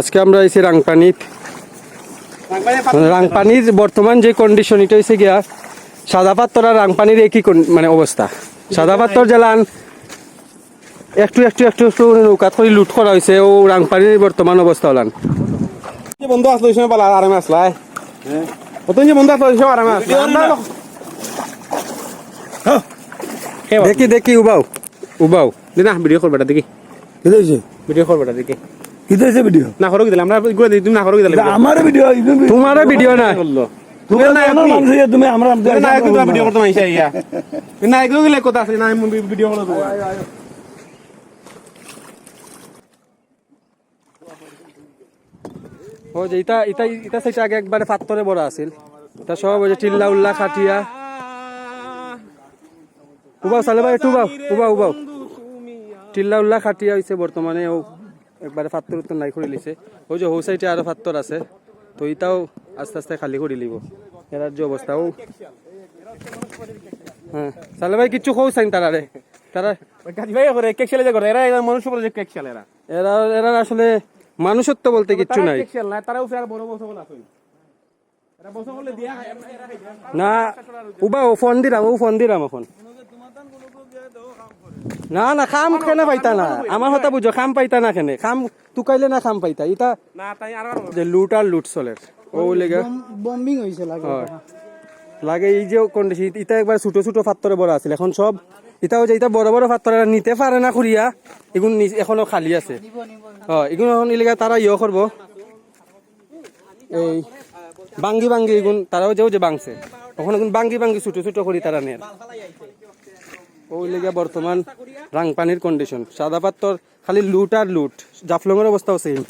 আজকে আমরা এসে রাংপানির বর্তমান যে কন্ডিশন এটা হয়েছে গিয়া সাদা পাত্তর আর রাংপানির একই মানে অবস্থা। সাদা পাত্তর জেলান একটু একটু একটু একটু নৌকাত করে লুট করা হয়েছে ও রাংপানির বর্তমান অবস্থা হলান। বন্ধু আসলো ওই সময় পালা আরামে আসলাই কতদিন যে বন্ধু আসলো ওই সময় আরামে আসলাই দেখি দেখি উবাও উবাও না ভিডিও করবে দেখি ভিডিও করবে দেখি ভিডিও না করো কি দিলাম আমরা তুমি না করো কি দিলাম আমার ভিডিও তোমার ভিডিও না করলো তুমি তুমি আমরা না একটু ভিডিও করতে মাইছে ইয়া না একটু গেলে কথা আছে না ভিডিও করো তো ও যে এটা এটা এটা সেটা আগে একবারে পাত্তরে বড় আছিল এটা সব ওই যে টিল্লা উল্লা খাটিয়া উবাও সালে ভাই একটু উবাও উবাও উবাও টিল্লা উল্লা খাটিয়া হয়েছে বর্তমানে ও একবারে পাত্তর উত্তর নাই করে লিছে ওই যে হৌ সাইডে আরো পাত্তর আছে তো এটাও আস্তে আস্তে খালি করে লিব এরার যে অবস্থা ও হ্যাঁ সালে ভাই কিচ্ছু খোঁজ চাইন তারারে তারা কাজী ভাই করে কেক খেলে যে করে এরা মানুষ বলে যে কেক খেলে এরা এরা এরা আসলে মানুষত্ব বলতে কিচ্ছু নাই কেক খেলে না তারাও ফের বড় বড় বলা আছে এরা বসে বলে দিয়া না উবা ও ফোন দিরাম এখন না না খাম কেন পাইতা না আমার কথা বুঝো খাম পাইতা না কেন খাম তুকাইলে না খাম পাইতা ইটা না তাই আর যে লুট আর লুট চলে ও লেগে বম্বিং হইছে লাগে এই যে কন্ডিশন ইটা একবার ছোট ছোট পাত্তরে বড় আছিল এখন সব ইটাও যে ইটা বড় বড় পাত্তরে নিতে পারে না খুঁড়িয়া এগুন এখনো খালি আছে এগুন এখন ইলেগা তারা করব এই বাঙ্গি বাঙ্গি এগুন তারাও যে বাংছে এখন এগুন বাঙ্গি বাঙ্গি ছোট ছোট করি তারা নেয় ওই লেগে বর্তমান রাংপানির কন্ডিশন সাদা পাত্তর খালি লুট আর লুট জাফলংয়ের অবস্থাও সেম।